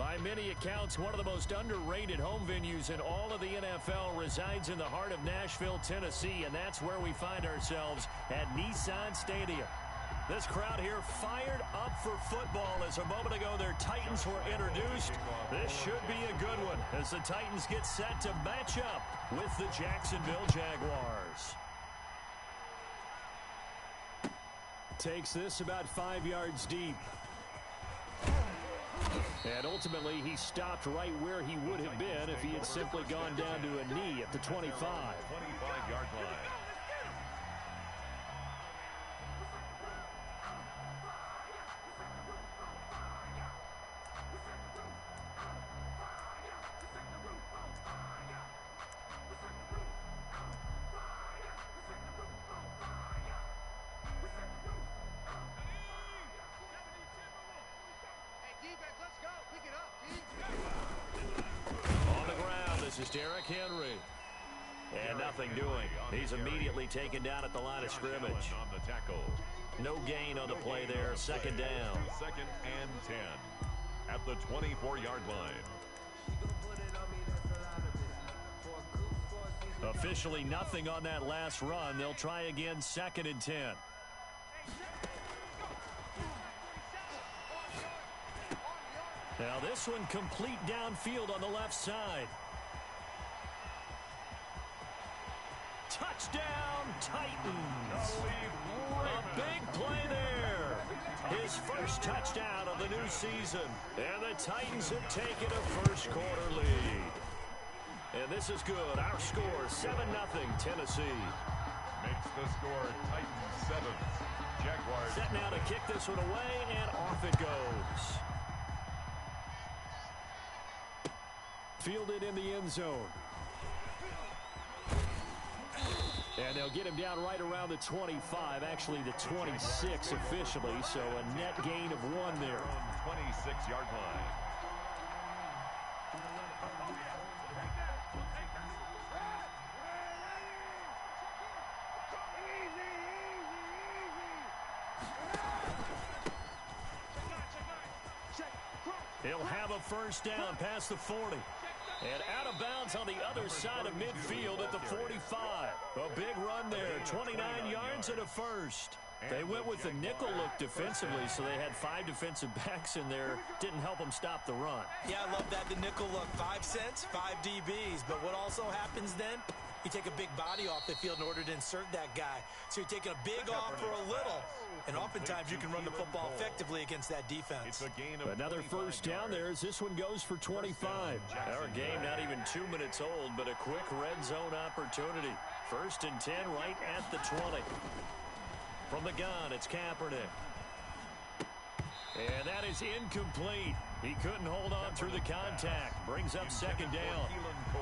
By many accounts, one of the most underrated home venues in all of the NFL resides in the heart of Nashville, Tennessee, and that's where we find ourselves at Nissan Stadium. This crowd here fired up for football as a moment ago their Titans were introduced. This should be a good one as the Titans get set to match up with the Jacksonville Jaguars. Takes this about 5 yards deep. And ultimately, he stopped right where he would have been if he had simply gone down to a knee at the 25. 25-yard line. Derrick Henry. And nothing doing. He's immediately taken down at the line of scrimmage. No gain on the play there. Second down. 2nd and 10 at the 24-yard line. Officially nothing on that last run. They'll try again 2nd and 10. Now this one complete downfield on the left side. Touchdown, Titans. A big play there. His first touchdown of the new season. And the Titans have taken a first-quarter lead. And this is good. Our score, 7-0, Tennessee. Makes the score Titans 7. Jaguars. Set now to kick this one away, and off it goes. Fielded in the end zone. And they'll get him down right around the 25, actually the 26 officially, so a net gain of 1 there. 26-yard line. He'll have a first down past the 40. And out of bounds on the other side of midfield at the 45. A big run there, 29 yards and a first. They went with the nickel look defensively, so they had 5 defensive backs in there. Didn't help them stop the run. Yeah, I love that, the nickel look. 5 cents, 5 DBs. But what also happens then, you take a big body off the field in order to insert that guy. So you're taking a big off for a little. And oftentimes you can run the football effectively against that defense. Another first down there as this one goes for 25. Our game not even 2 minutes old, but a quick red zone opportunity. 1st and 10 right at the 20. From the gun, it's Kaepernick. And that is incomplete. He couldn't hold on through the contact. Brings up 2nd down.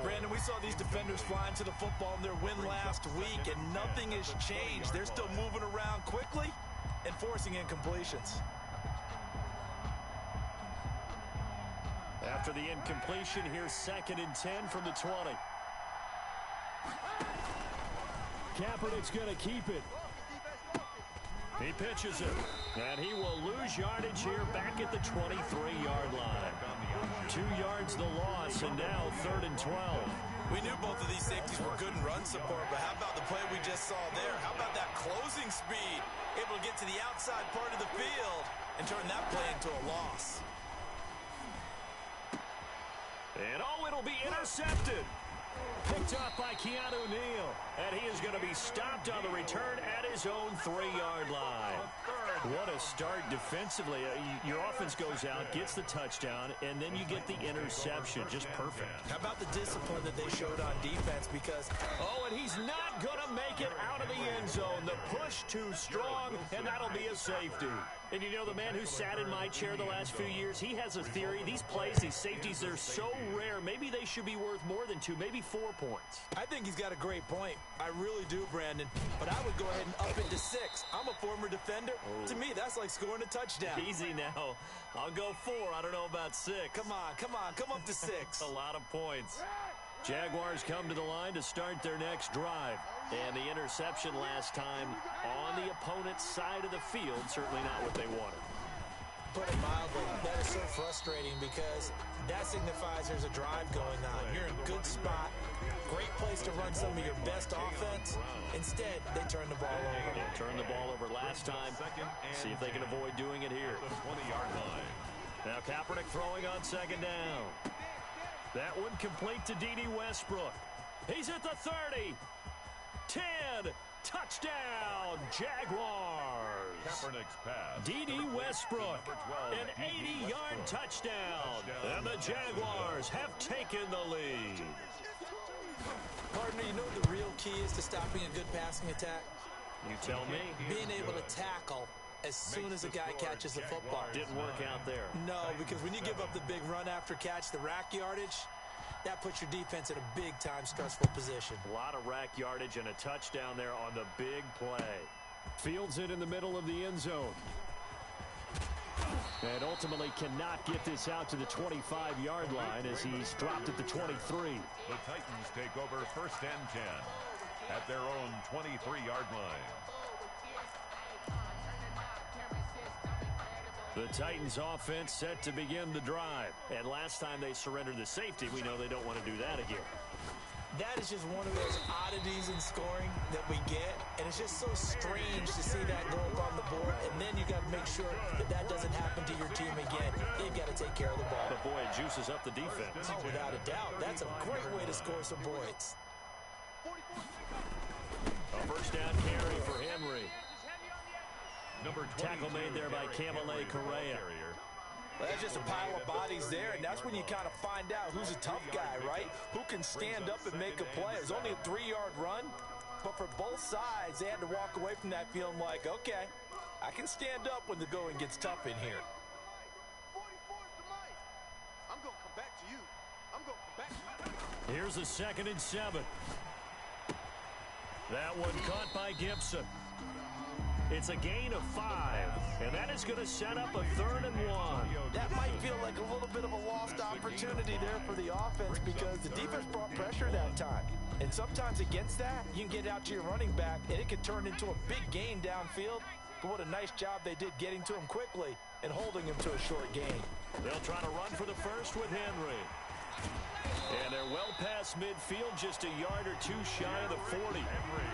Brandon, we saw these defenders flying to the football in their win last week, and nothing has changed. They're still moving around quickly and forcing incompletions. After the incompletion, here's 2nd and 10 from the 20. Kaepernick's going to keep it. He pitches it, and he will lose yardage here back at the 23-yard line. 2 yards the loss, and now 3rd and 12. We knew both of these safeties were good in run support, but how about the play we just saw there? How about that closing speed? Able to get to the outside part of the field and turn that play into a loss. And it'll be intercepted. Picked up by Keanu Neal. And he is going to be stopped on the return at his own 3-yard line. What a start defensively. Your offense goes out, gets the touchdown, and then you get the interception. Just perfect. How about the discipline that they showed on defense? Because, and he's not going to make it out of the end zone. The push too strong, and that'll be a safety. And you know, the man who sat in my chair the last few years, he has a theory. These plays, these safeties, they're so rare. Maybe they should be worth more than 2, maybe 4 points. I think he's got a great point. I really do, Brandon. But I would go ahead and up it to 6. I'm a former defender. To me, that's like scoring a touchdown. Easy now. I'll go 4. I don't know about 6. Come on. Come up to 6. A lot of points. Jaguars come to the line to start their next drive. And the interception last time on the opponent's side of the field, certainly not what they wanted. Put it mildly, that is just so frustrating because that signifies there's a drive going on. You're in a good spot. Great place to run some of your best offense. Instead, they turn the ball over. They turned the ball over last time. See if they can avoid doing it here. The 20-yard line. Now Kaepernick throwing on second down. That one complete to D.D. Westbrook. He's at the 30. 10. Touchdown, Jaguars. Kaepernick's pass. D.D. Westbrook, an 80-yard touchdown. And the Jaguars have taken the lead. Partner, you know what the real key is to stopping a good passing attack? You tell me. Being able to tackle as soon as a guy catches the football. Didn't work out there. No, because when you give up the big run after catch, the rack yardage, that puts your defense in a big-time stressful position. A lot of rack yardage and a touchdown there on the big play. Fields it in the middle of the end zone. And ultimately cannot get this out to the 25-yard line as he's dropped at the 23. The Titans take over 1st and 10 at their own 23-yard line. The Titans offense set to begin the drive. And last time they surrendered the safety, we know they don't want to do that again. That is just one of those oddities in scoring that we get. And it's just so strange to see that go up on the board. And then you got to make sure that that doesn't happen to your team again. They've got to take care of the ball. But boy, it juices up the defense. Oh, without a doubt. That's a great way to score some points. A first down carry for Henry. Tackle made there by Camille Correa. Well, that's just a pile of bodies there, and that's when you kind of find out who's a tough guy, right? Who can stand up and make a play. It was only a 3-yard run, but for both sides, they had to walk away from that feeling like, okay, I can stand up when the going gets tough in here. Here's a 2nd and 7. That one caught by Gibson. It's a gain of 5, and that is going to set up a 3rd and 1. That might feel like a little bit of a lost opportunity there for the offense because the defense brought pressure that time. And sometimes against that, you can get out to your running back, and it can turn into a big gain downfield. But what a nice job they did getting to him quickly and holding him to a short gain. They'll try to run for the first with Henry. And they're well past midfield, just a yard or two shy of the 40.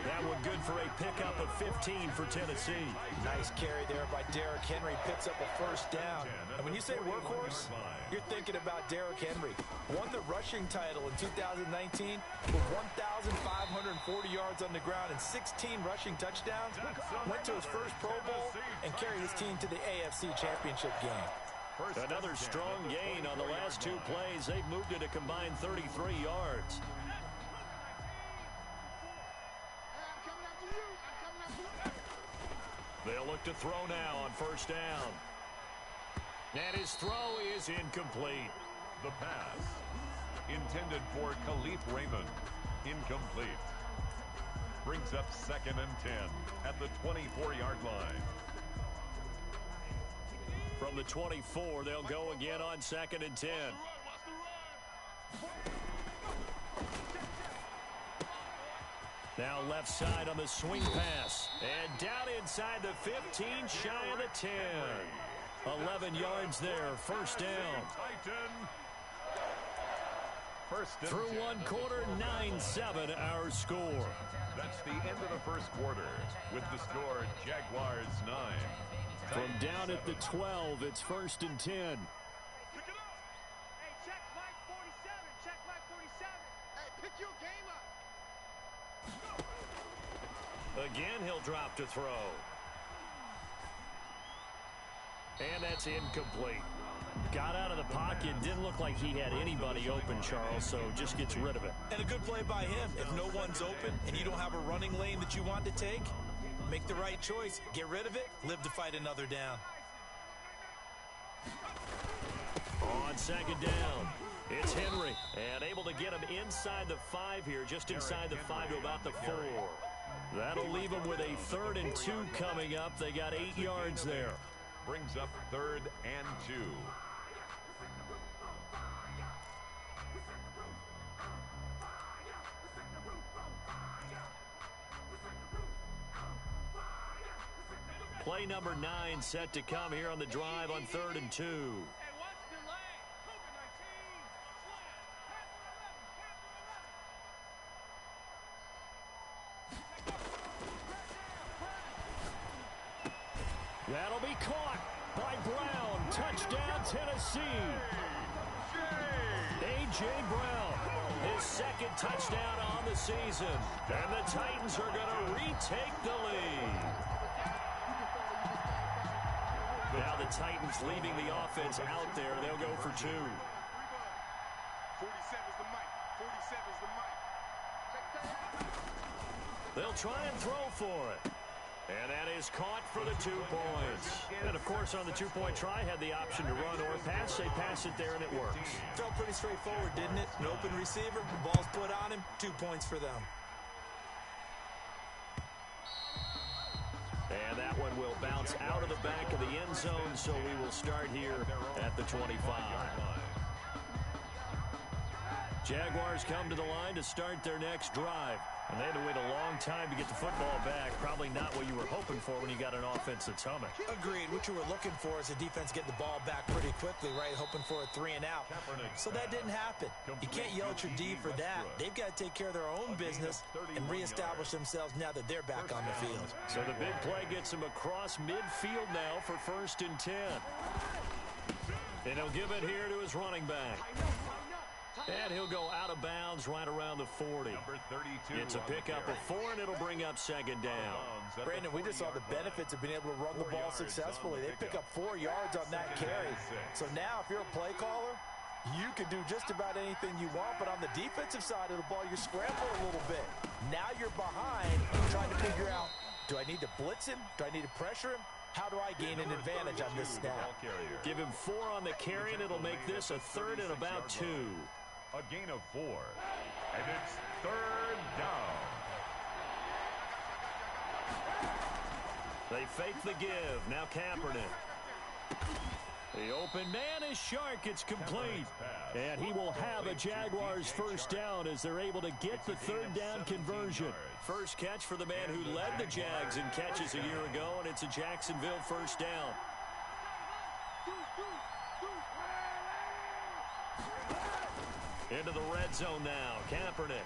That one good for a pickup of 15 for Tennessee. Nice carry there by Derrick Henry. Picks up a first down. And when you say workhorse, you're thinking about Derrick Henry. Won the rushing title in 2019 with 1,540 yards on the ground and 16 rushing touchdowns. Went to his first Pro Bowl and carried his team to the AFC Championship game. Another strong gain on the last 2 plays. They've moved it a combined 33 yards. They'll look to throw now on first down. And his throw is incomplete. The pass intended for Khalif Raymond. Incomplete. Brings up 2nd and 10 at the 24-yard line. From the 24, they'll go again on 2nd and 10. Now left side on the swing pass. And down inside the 15, shy of the 10. 11 yards there, first down. Through 1 quarter, 9-7 our score. That's the end of the first quarter with the score Jaguars 9. From down at the 12, it's 1st and 10. Pick it up. Hey, check Mike 47. Check Mike 47. Hey, pick your game up. Again, he'll drop to throw. And that's incomplete. Got out of the pocket. Didn't look like he had anybody open, Charles, so just gets rid of it. And a good play by him. If no one's open and you don't have a running lane that you want to take, make the right choice. Get rid of it. Live to fight another down. On 2nd down, it's Henry. And able to get him inside the 5 here, just inside the 5 to about the 4. That'll leave him with a 3rd and 2 coming up. They got 8 yards there. Brings up 3rd and 2. Play number 9 set to come here on the drive on 3rd and 2. Hey, watch Touchdown, Tennessee. A.J. Brown, his second touchdown on the season. And the Titans are going to retake the lead. Now the Titans leaving the offense out there. They'll go for two. 47's the mic. 47's the mic. They'll try and throw for it. And that is caught for the 2 points. And, of course, on the two-point try, had the option to run or pass. They pass it there, and it works. Felt pretty straightforward, didn't it? An open receiver, ball's put on him, 2 points for them. And that one will bounce out of the back of the end zone, so we will start here at the 25. Jaguars come to the line to start their next drive. And they had to wait a long time to get the football back. Probably not what you were hoping for when you got an offense that's humming. Agreed. What you were looking for is a defense getting the ball back pretty quickly, right? Hoping for a 3 and out. So that didn't happen. You can't yell at your D for that. They've got to take care of their own business and reestablish themselves now that they're back on the field. So the big play gets him across midfield now for 1st and 10. And he'll give it here to his running back. And he'll go out of bounds right around the 40. It's a pickup of 4, and it'll bring up 2nd down. Brandon, we just saw the benefits of being able to run the ball successfully. They pick up 4 yards on that carry. So now if you're a play caller, you can do just about anything you want. But on the defensive side of the ball, you scramble a little bit. Now you're behind trying to figure out, do I need to blitz him? Do I need to pressure him? How do I gain an advantage on this snap? Give him 4 on the carry, and it'll make this a 3rd and about 2. A gain of 4. And it's 3rd down. They fake the give. Now Kaepernick. The open man is Shark. It's complete. And he will have a Jaguars 1st down as they're able to get the 3rd down conversion. First catch for the man who led the Jags in catches a year ago, and it's a Jacksonville 1st down. Into the red zone now, Kaepernick.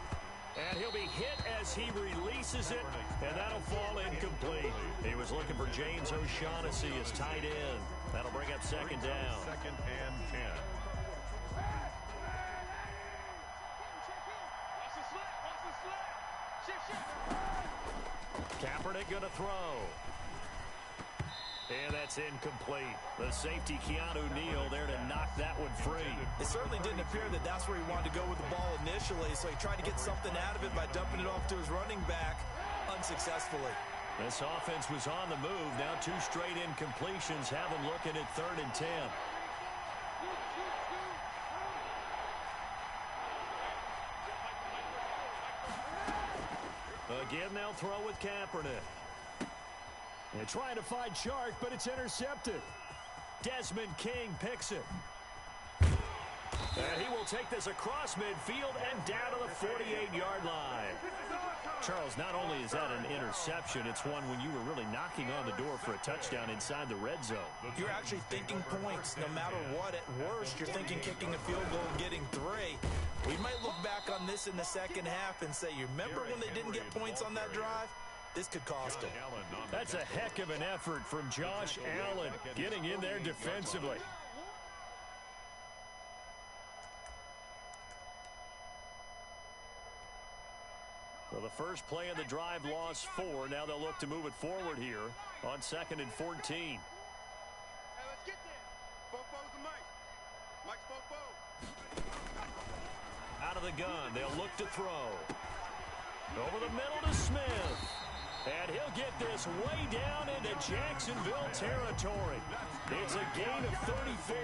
And he'll be hit as he releases it, and that'll fall incomplete. He was looking for James O'Shaughnessy as tight end. That'll bring up 2nd down. 2nd and 10. Kaepernick going to throw. And that's incomplete. The safety, Keanu Neal, there to knock that one free. It certainly didn't appear that that's where he wanted to go with the ball initially, so he tried to get something out of it by dumping it off to his running back unsuccessfully. This offense was on the move. Now 2 straight incompletions have him looking at 3rd and 10. Again, they'll throw with Kaepernick. They're trying to find Shark, but it's intercepted. Desmond King picks it. And he will take this across midfield and down to the 48-yard line. Charles, not only is that an interception, it's one when you were really knocking on the door for a touchdown inside the red zone. You're actually thinking points no matter what. At worst, you're thinking kicking a field goal and getting 3. We might look back on this in the second half and say, you remember when they didn't get points on that drive? This could cost him. That's a heck of an effort from Josh Allen getting in there defensively. Well, the first play of the drive lost 4. Now they'll look to move it forward here on 2nd and 14. Hey, let's get there. Bofo's the mic. Mike's Bofo. Out of the gun, they'll look to throw. Over the middle to Smith. And he'll get this way down into Jacksonville territory. It's a gain of 34.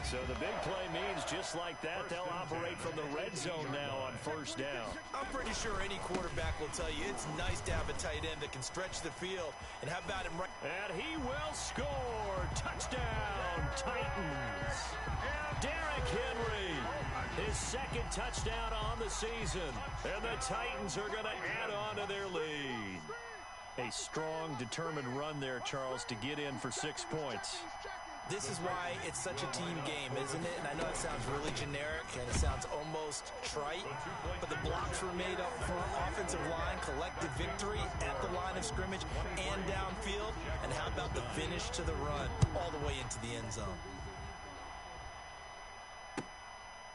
So the big play means just like that, they'll operate from the red zone now on 1st down. I'm pretty sure any quarterback will tell you it's nice to have a tight end that can stretch the field. And how about him right? And he will score. Touchdown, Titans. Derrick Henry, his 2nd touchdown on the season. And the Titans are going to add on to their lead. A strong, determined run there, Charles, to get in for 6 points. This is why it's such a team game, isn't it? And I know it sounds really generic and it sounds almost trite, but the blocks were made up front, offensive line, collective victory at the line of scrimmage and downfield. And how about the finish to the run all the way into the end zone?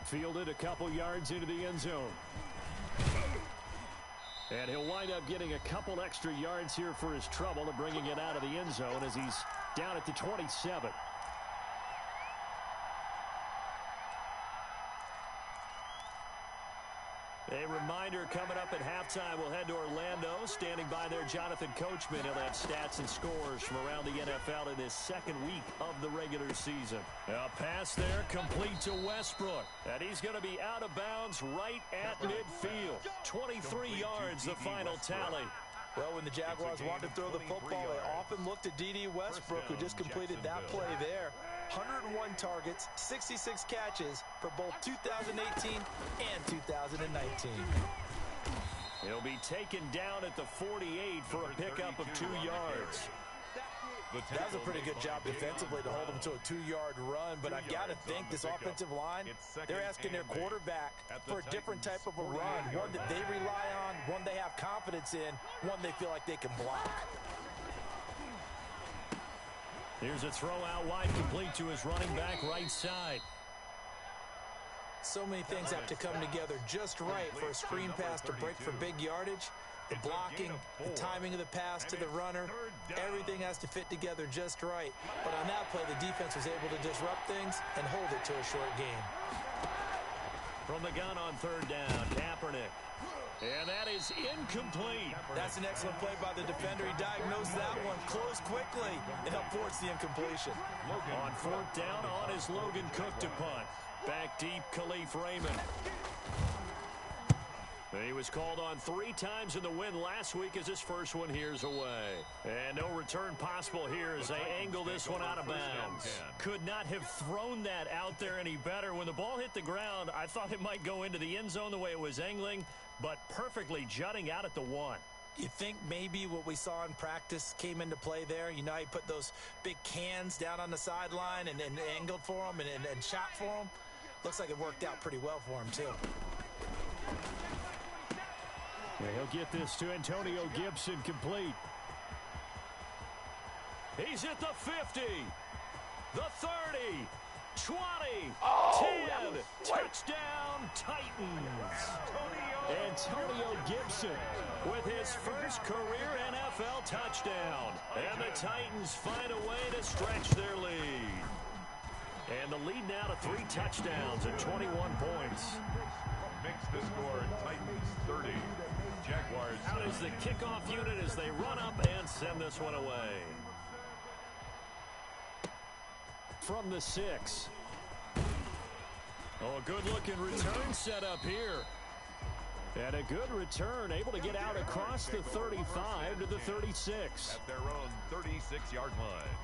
Fielded a couple yards into the end zone. And he'll wind up getting a couple extra yards here for his trouble and bringing it out of the end zone as he's down at the 27. A reminder coming up at halftime, we'll head to Orlando. Standing by there, Jonathan Coachman. He'll have stats and scores from around the NFL in this second week of the regular season. A pass there complete to Westbrook. And he's going to be out of bounds right at midfield. 23 yards, the final tally. Well, when the Jaguars want to throw the football, they often look to D.D. Westbrook, who just completed that play there. 101 targets, 66 catches for both 2018 and 2019. He'll be taken down at the 48 for a pickup of 2 yards. That was a pretty good job defensively to hold him to a 2-yard run, but I've got to think this offensive line, they're asking their quarterback for a different type of a run, one that they rely on, one they have confidence in, one they feel like they can block. Here's a throw out wide, complete to his running back right side. So many things have to come together just right for a screen pass to break for big yardage. The blocking, the timing of the pass to the runner, everything has to fit together just right. But on that play, the defense was able to disrupt things and hold it to a short game. From the gun on third down, Kaepernick. And that is incomplete. That's an excellent play by the defender. He diagnosed that one, closed quickly, and helped force the incompletion. On fourth down, on is Logan Cook to punt. Back deep, Khalif Raymond. He was called on 3 times in the win last week as his first one here's away. And no return possible here as they angle this one out of bounds. Could not have thrown that out there any better. When the ball hit the ground, I thought it might go into the end zone the way it was angling, but perfectly jutting out at the 1. You think maybe what we saw in practice came into play there? You know, he put those big cans down on the sideline and angled for him and shot for him. Looks like it worked out pretty well for him, too. Yeah, he'll get this to Antonio Gibson complete. He's at the 50, the 30, 20, 10, touchdown Titans. Antonio Gibson with his first career NFL touchdown. And the Titans find a way to stretch their lead. And the lead now to 3 touchdowns and 21 points. Makes the score Titans 30. Jaguars. Out is the kickoff unit as they run up and send this one away. From the 6. Oh, a good-looking return set up here. And a good return, able to get out across the 35 to the 36. At their own 36-yard line.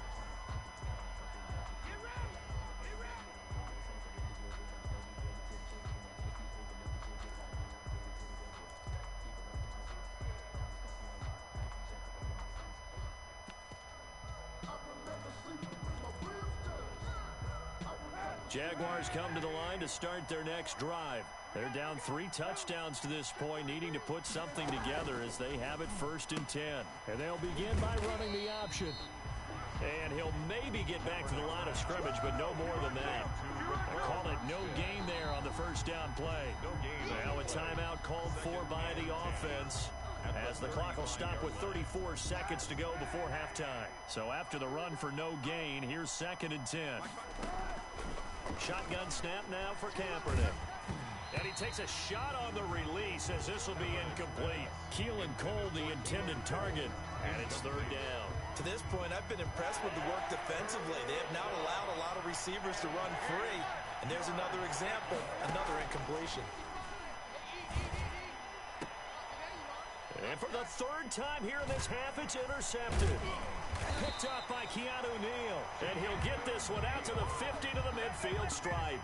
Jaguars come to the line to start their next drive. They're down 3 touchdowns to this point, needing to put something together as they have it 1st and 10. And they'll begin by running the option. And he'll maybe get back to the line of scrimmage, but no more than that. They call it no gain there on the first down play. Now a timeout called for by the offense, as the clock will stop with 34 seconds to go before halftime. So after the run for no gain, here's 2nd and 10. Shotgun snap now for Kaepernick. And he takes a shot on the release as this will be incomplete. Keelan Cole, the intended target, and it's 3rd down. To this point, I've been impressed with the work defensively. They have not allowed a lot of receivers to run free. And there's another example, another incompletion. And for the 3rd time here in this half, it's intercepted. Picked up by Keanu Neal. And he'll get this one out to the 50 to the midfield stripe.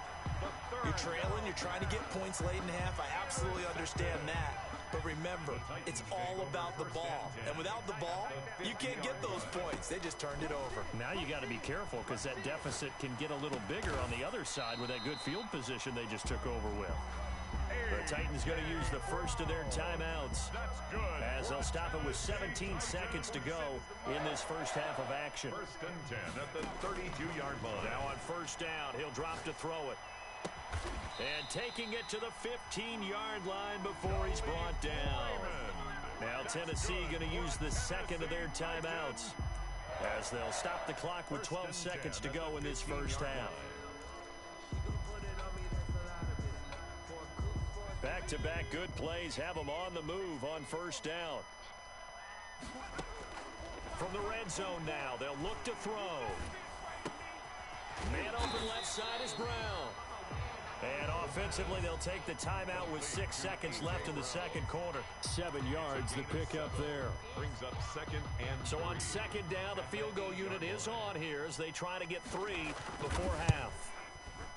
You're trailing, you're trying to get points late in half. I absolutely understand that. But remember, it's all about the ball. And without the ball, you can't get those points. They just turned it over. Now you got to be careful because that deficit can get a little bigger on the other side with that good field position they just took over with. The Titans going to use the first of their timeouts as they'll stop it with 17 seconds to go in this first half of action. 1st and 10 at the 32-yard line. Now on first down, he'll drop to throw it. And taking it to the 15-yard line before he's brought down. Now Tennessee going to use the second of their timeouts as they'll stop the clock with 12 seconds to go in this first half. Back-to-back good plays have them on the move on first down. From the red zone now, they'll look to throw. Man open left side is Brown. And offensively, they'll take the timeout with 6 seconds left in the second quarter. 7 yards, the pickup there. Brings up 2nd and So on 2nd down, the field goal unit is on here as they try to get 3 before half.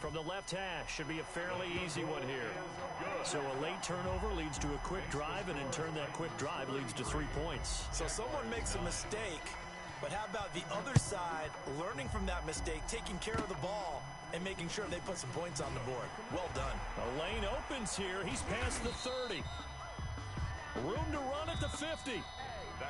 From the left hash, should be a fairly easy one here. So a late turnover leads to a quick drive, and in turn that quick drive leads to 3 points. So someone makes a mistake, but how about the other side learning from that mistake, taking care of the ball, and making sure they put some points on the board? Well done. A lane opens here. He's past the 30. Room to run at the 50.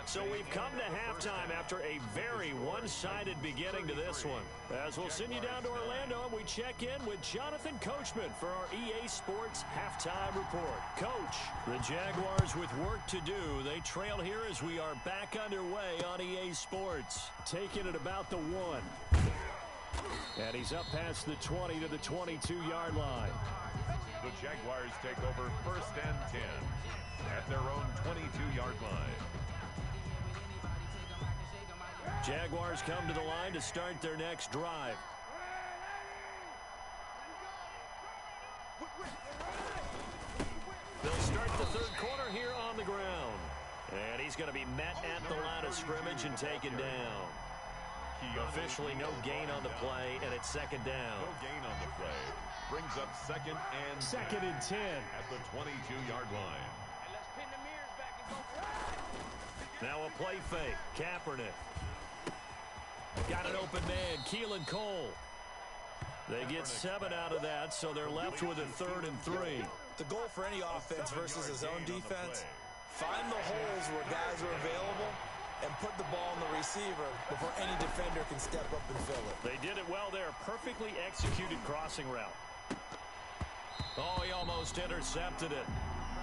So we've come to halftime after a very one-sided beginning to this one. As we'll send you down to Orlando, and we check in with Jonathan Coachman for our EA Sports Halftime Report. Coach, the Jaguars with work to do. They trail here as we are back underway on EA Sports. Taking it about the 1. And he's up past the 20 to the 22-yard line. the Jaguars take over 1st and 10 at their own 22-yard line. Jaguars come to the line to start their next drive. They'll start the third quarter here on the ground. And he's going to be met at the line of scrimmage and taken down. Officially no gain on the play, and it's second down. No gain on the play. Brings up second and 10 at the 22-yard line. Now a play fake. Kaepernick. Got an open man. Keelan Cole. They get 7 out of that, so they're left with a 3rd and 3. The goal for any offense versus his own defense, find the holes where guys are available and put the ball in the receiver before any defender can step up and fill it. They did it well there. Perfectly executed crossing route. Oh, he almost intercepted it.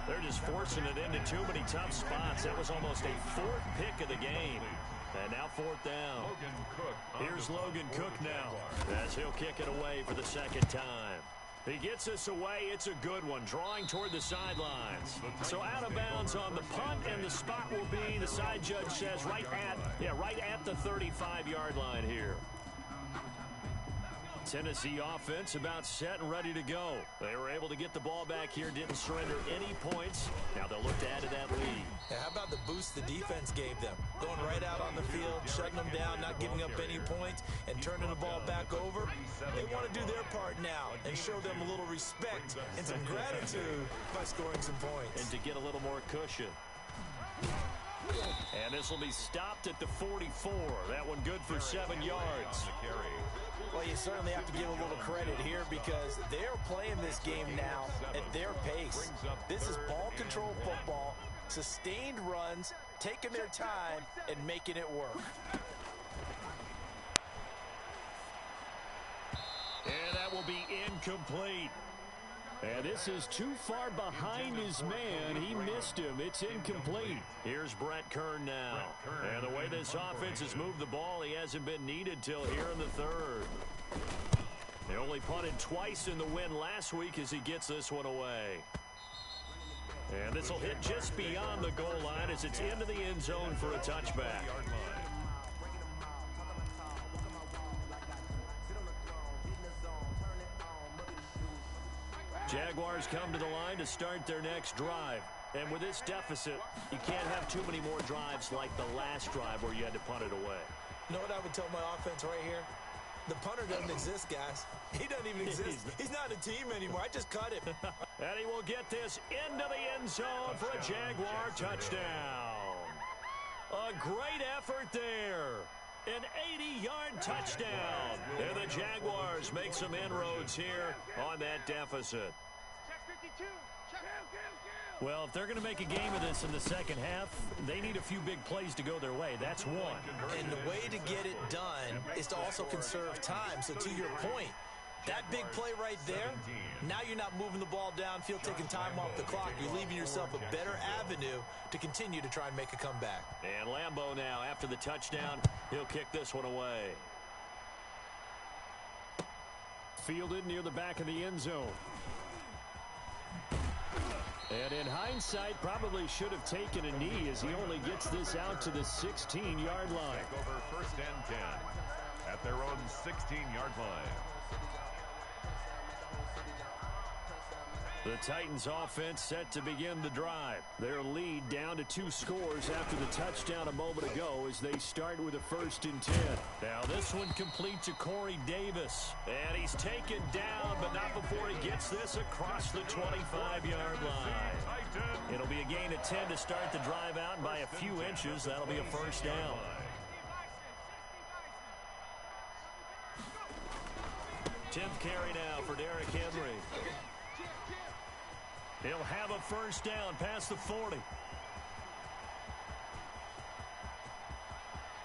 They're just forcing it into too many tough spots. That was almost a 4th pick of the game. And now 4th down. Here's Logan Cook now as he'll kick it away for the second time. He gets us away. It's a good one, drawing toward the sidelines. So out of bounds on the punt, and the spot will be, the side judge says, right at the 35-yard line here. Tennessee offense about set and ready to go. They were able to get the ball back here, didn't surrender any points. Now they'll look to add to that lead. Yeah, how about the boost the defense gave them? Going right out on the field, shutting them down, not giving up any points, and turning the ball back over. They want to do their part now and show them a little respect and some gratitude by scoring some points. And to get a little more cushion. And this will be stopped at the 44. That one good for 7 yards. Well, you certainly have to give a little credit here because they're playing this game now at their pace. This is ball control football, sustained runs, taking their time, and making it work. And that will be incomplete. And this is too far behind his man. He missed him. It's incomplete. Here's Brett Kern now. And the way this offense has moved the ball, he hasn't been needed till here in the third. They only punted twice in the win last week as he gets this one away. And this will hit just beyond the goal line as it's into the end zone for a touchback. Jaguars come to the line to start their next drive. And with this deficit, you can't have too many more drives like the last drive where you had to punt it away. You know what I would tell my offense right here? The punter doesn't exist, guys. He doesn't even exist. He's not a team anymore. I just cut him. And he will get this into the end zone for a Jaguar touchdown. A great effort there. An 80-yard touchdown. And the Jaguars make some inroads here on that deficit. Check 52. Check. Well, if they're going to make a game of this in the second half, they need a few big plays to go their way. That's one. And the way to get it done is to also conserve time. So to your point, that big play right there, now you're not moving the ball downfield, taking time off the clock. You're leaving yourself a better avenue to continue to try and make a comeback. And Lambeau now, after the touchdown, he'll kick this one away. Fielded near the back of the end zone. And in hindsight, probably should have taken a knee as he only gets this out to the 16-yard line. Take over 1st and 10 at their own 16-yard line. The Titans offense set to begin the drive. Their lead down to 2 scores after the touchdown a moment ago as they start with a 1st and 10. Now this one complete to Corey Davis. And he's taken down, but not before he gets this across the 25-yard line. It'll be a gain of 10 to start the drive out, and by a few inches, that'll be a 1st down. Tenth carry now for Derrick Henry. He'll have a 1st down past the 40.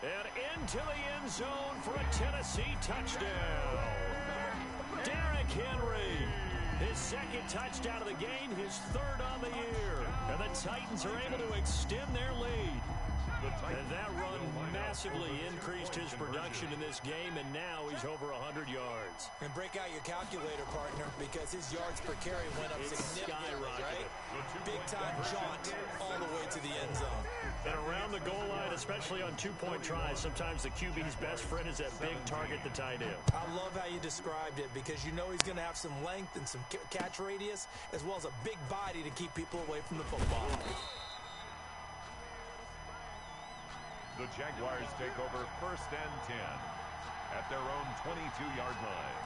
And into the end zone for a Tennessee touchdown. Derrick Henry, his 2nd touchdown of the game, his 3rd on the year. And the Titans are able to extend their lead. And that run massively increased his production in this game, and now he's over 100 yards. And break out your calculator, partner, because his yards per carry went up significantly, right? Big-time jaunt all the way to the end zone. And around the goal line, especially on 2-point tries, sometimes the QB's best friend is that big target, the tight end. I love how you described it because you know he's going to have some length and some catch radius as well as a big body to keep people away from the football. The Jaguars take over 1st and 10 at their own 22-yard line.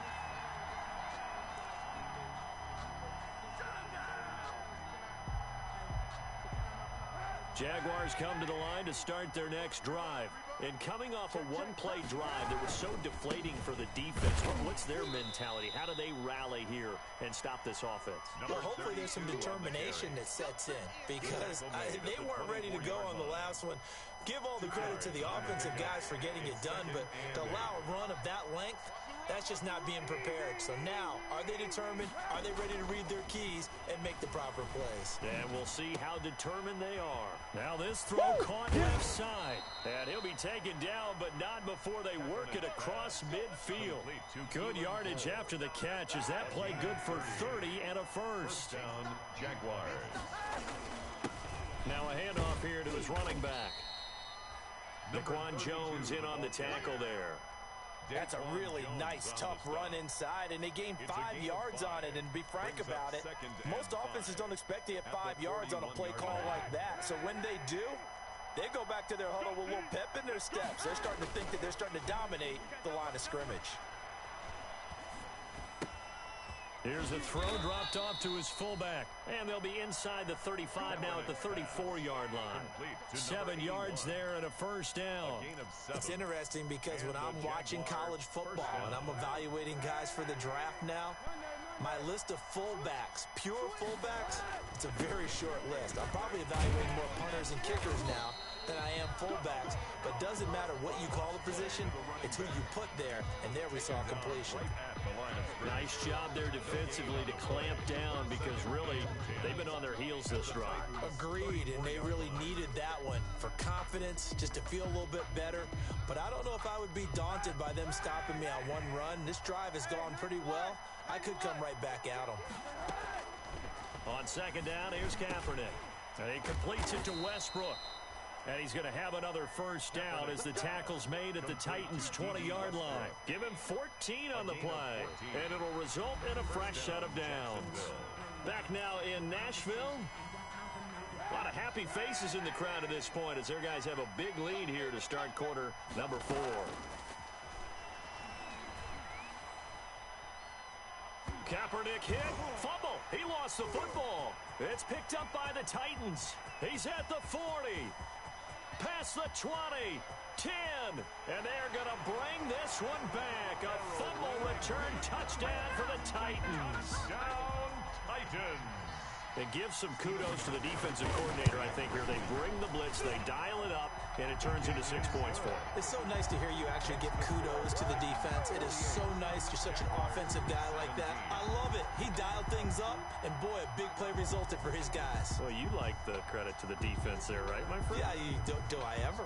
Jaguars come to the line to start their next drive. And coming off a one-play drive that was so deflating for the defense, what's their mentality? How do they rally here and stop this offense? Well, hopefully there's some determination that sets in because they weren't ready to go on the last one. Give all the credit to the offensive guys for getting it done, but to allow a run of that length, that's just not being prepared. So now, are they determined? Are they ready to read their keys and make the proper plays? And we'll see how determined they are. Now this throw caught left side. And he'll be taken down, but not before they work it across midfield. Good yardage after the catch. Is that play good for 30 and a 1st? Down, Jaguars. Now a handoff here to his running back. Daquan Jones in on the tackle there. That's a really nice, tough run inside, and they gained 5 yards on it. And to be frank about it, most offenses don't expect to get 5 yards on a play call like that. So when they do, they go back to their huddle with a little pep in their steps. They're starting to think that they're starting to dominate the line of scrimmage. Here's a throw dropped off to his fullback. And they'll be inside the 35 now at the 34-yard line. 7 yards there and a 1st down. It's interesting because when I'm watching college football and I'm evaluating guys for the draft now, my list of fullbacks, pure fullbacks, it's a very short list. I'm probably evaluating more punters and kickers now than I am fullbacks. But it doesn't matter what you call the position, it's who you put there. And there we saw completion. Nice job there defensively to clamp down because really they've been on their heels this drive. Agreed, and they really needed that one for confidence, just to feel a little bit better. But I don't know if I would be daunted by them stopping me on one run. This drive has gone pretty well. I could come right back at them. On 2nd down, here's Kaepernick. And he completes it to Westbrook. And he's going to have another 1st down as the tackle's made at the Titans' 20-yard line. Give him 14 on the play, and it'll result in a fresh set of downs. Back now in Nashville. A lot of happy faces in the crowd at this point as their guys have a big lead here to start quarter number 4. Kaepernick hit. Fumble. He lost the football. It's picked up by the Titans. He's at the 40. Past the 20. 10. And they're going to bring this one back. A fumble return touchdown for the Titans. Down Titans. It gives some kudos to the defensive coordinator, I think, here. They bring the blitz, they dial it up, and it turns into 6 points for them. It's so nice to hear you actually give kudos to the defense. It is so nice. You're such an offensive guy like that. I love it. He dialed things up, and boy, a big play resulted for his guys. Well, you like the credit to the defense there, right, my friend? Yeah, do I ever?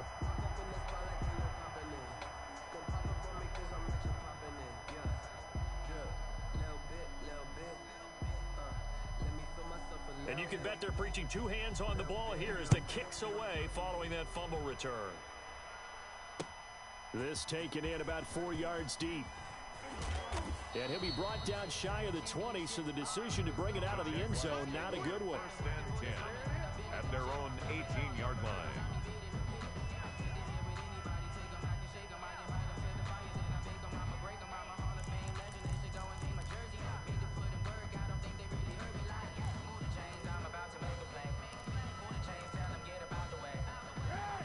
And you can bet they're preaching two hands on the ball here as the kick's away following that fumble return. This taken in about 4 yards deep. And he'll be brought down shy of the 20, so the decision to bring it out of the end zone, not a good one. First and 10 at their own 18-yard line.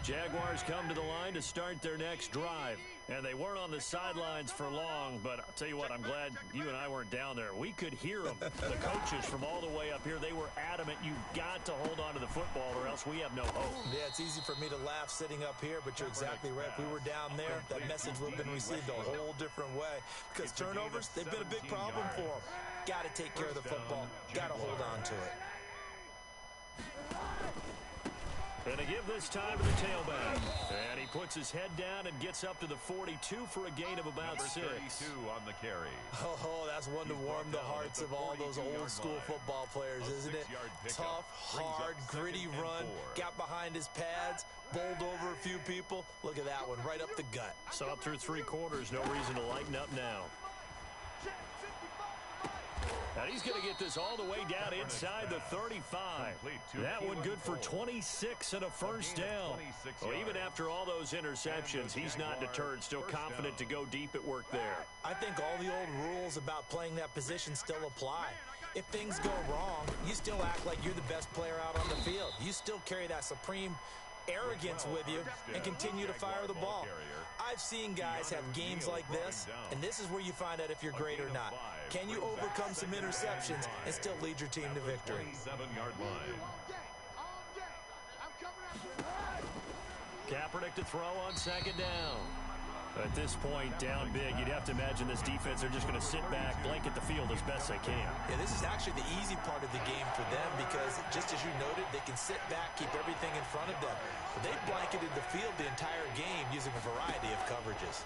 Jaguars come to the line to start their next drive. And they weren't on the sidelines for long, but I'll tell you what, I'm glad you and I weren't down there. We could hear them, the coaches from all the way up here. They were adamant, you've got to hold on to the football or else we have no hope. Yeah, it's easy for me to laugh sitting up here, but you're exactly right. If we were down there, that message would have been received a whole different way. Because turnovers, they've been a big problem for them. Got to take care of the football. Got to hold on to it. And to give this time to the tailback. And he puts his head down and gets up to the 42 for a gain of about 6. 32 on the carry. Oh, that's one to warm the hearts of all those old school football players, isn't it? Tough, hard, gritty run. Got behind his pads, bowled over a few people. Look at that one, right up the gut. Saw it through 3 quarters. No reason to lighten up now. And he's going to get this all the way down inside the 35. That one good for 26 and a first down. Well, even after all those interceptions, he's not deterred. Still confident to go deep at work there. I think all the old rules about playing that position still apply. If things go wrong, you still act like you're the best player out on the field. You still carry that supreme arrogance with you and continue to fire the ball. I've seen guys have games like this, and this is where you find out if you're great or not. Can you overcome some interceptions and still lead your team to victory? 7-yard line. Kaepernick to throw on second down. At this point, down big, you'd have to imagine this defense are just going to sit back, blanket the field as best they can. Yeah, this is actually the easy part of the game for them because, just as you noted, they can sit back, keep everything in front of them. But they blanketed the field the entire game using a variety of coverages.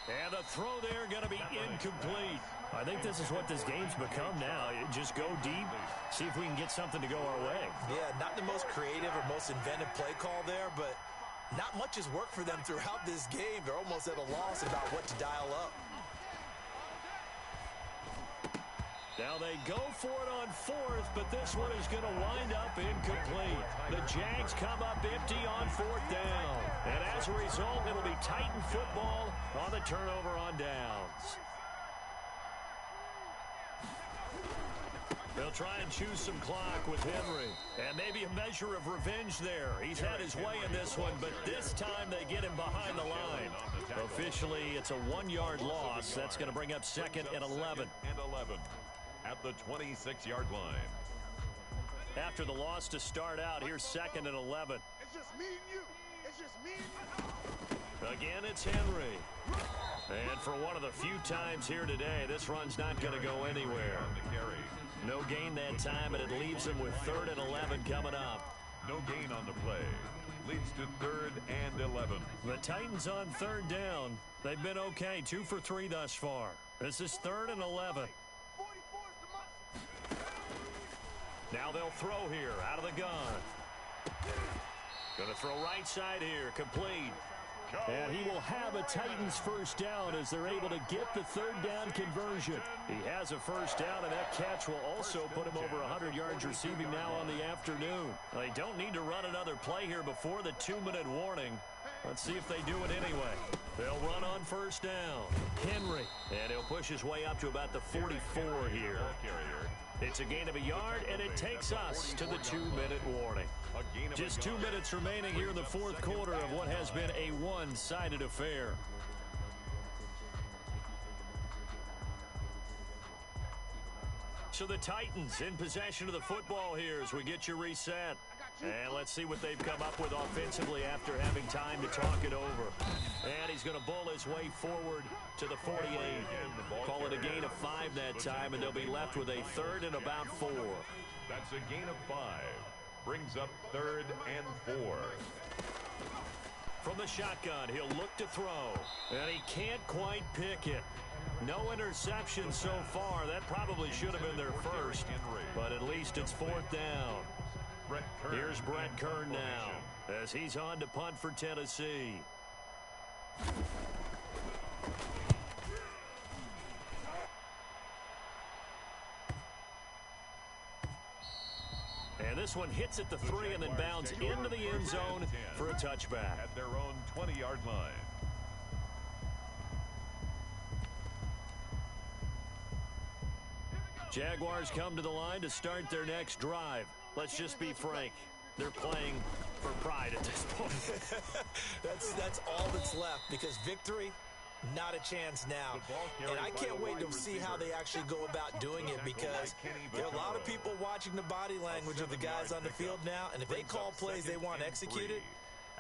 And the throw there going to be incomplete. I think this is what this game's become now. Just go deep, see if we can get something to go our way. Yeah, not the most creative or most inventive play call there, but not much has worked for them throughout this game. They're almost at a loss about what to dial up. Now they go for it on 4th, but this one is going to wind up incomplete. The Jags come up empty on 4th down. And as a result, it'll be Titan football on the turnover on downs. They'll try and choose some clock with Henry. And maybe a measure of revenge there. He's had his way in this one, but this time they get him behind the line. Officially, it's a 1-yard loss. That's going to bring up 2nd and 11. At the 26-yard line. After the loss to start out, here's 2nd and 11. It's just me and you. It's just me and you. Again, it's Henry. And for one of the few times here today, this run's not going to go anywhere. No gain that time, and it leaves them with 3rd and 11 coming up. No gain on the play. Leads to 3rd and 11. The Titans on 3rd down. They've been okay, 2 for 3 thus far. This is 3rd and 11. Now they'll throw here, out of the gun. Going to throw right side here, complete. And he will have a Titans first down as they're able to get the 3rd down conversion. He has a first down, and that catch will also put him over 100 yards receiving now on the afternoon. They don't need to run another play here before the 2-minute warning. Let's see if they do it anyway. They'll run on on first down. Henry. And he'll push his way up to about the 44 here. It's a gain of a yard, and it takes us to the 2-minute warning. Just 2 minutes remaining here in the fourth quarter of what has been a one-sided affair. So the Titans in possession of the football here as we get you reset. And let's see what they've come up with offensively after having time to talk it over. And he's going to bull his way forward to the 48. Call it a gain of 5 that time, and they'll be left with a 3rd and about 4. That's a gain of 5. Brings up 3rd and 4. From the shotgun, he'll look to throw. And he can't quite pick it. No interception so far. That probably should have been their first. But at least it's 4th down. Here's Brett Kern now as he's on to punt for Tennessee. And this one hits at the 3 and then bounds into the end zone for a touchback. At their own 20-yard line. Jaguars come to the line to start their next drive. Let's just be frank. They're playing for pride at this point. That's all that's left, because victory, not a chance now. And I can't wait to see how they actually go about doing it, because there are a lot of people watching the body language of the guys on the field now, and if they call plays they want executed,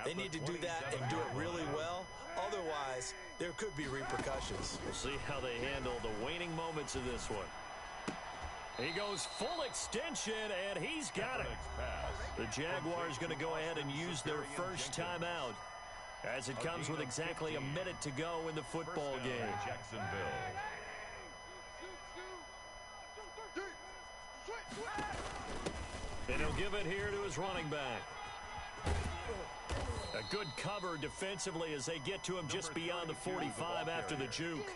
they need to do that and do it really well. Otherwise, there could be repercussions. We'll see how they handle the waning moments of this one. He goes full extension, and he's got it. The Jaguars going to go ahead and use their first timeout as it comes with exactly a minute to go in the football game. Jacksonville. And he'll give it here to his running back. A good cover defensively as they get to him just beyond the 45 after the juke.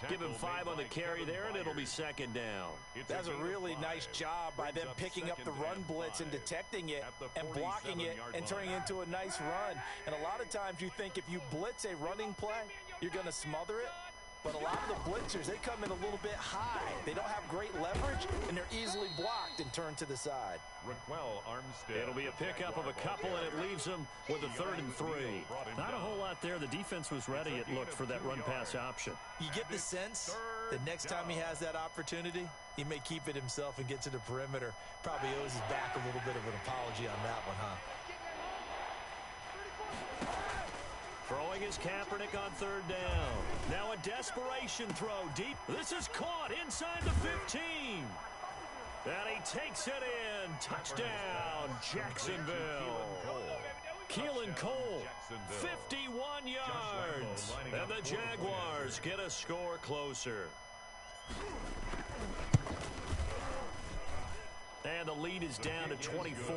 Give him 5 on the carry there, and it'll be 2nd down. That's a really nice job by them picking up the run blitz and detecting it and blocking it and turning it into a nice run. And a lot of times you think if you blitz a running play, you're going to smother it. But a lot of the blitzers, they come in a little bit high. They don't have great leverage, and they're easily blocked and turned to the side. It'll be a pickup of a couple, and it leaves them with a 3rd and 3. Not a whole lot there. The defense was ready, it looked, for that run-pass option. You get the sense that next time he has that opportunity, he may keep it himself and get to the perimeter. Probably owes his back a little bit of an apology on that one, huh? Throwing his Kaepernick on 3rd down. Now a desperation throw deep. This is caught inside the 15. And he takes it in. Touchdown, Jacksonville. Keelan Cole, 51 yards. And the Jaguars get a score closer. And the lead is down to 24.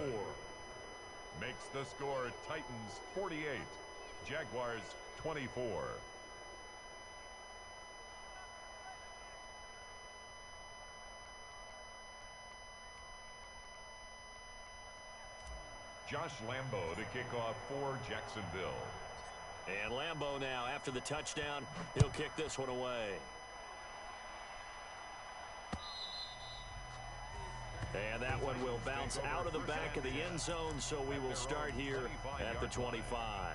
Makes the score Titans 48. Jaguars 24. Josh Lambo to kick off for Jacksonville. And Lambo now, after the touchdown, he'll kick this one away. And that one will bounce out of the back of the end zone, so we will start here at the 25.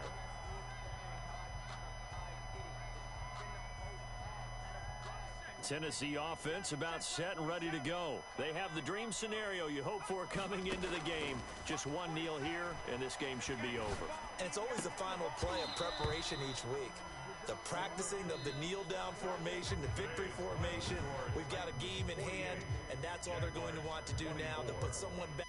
Tennessee offense about set and ready to go. They have the dream scenario you hope for coming into the game. Just one kneel here, and this game should be over. And it's always the final play of preparation each week. The practicing of the kneel-down formation, the victory formation. We've got a game in hand, and that's all they're going to want to do now, to put someone back.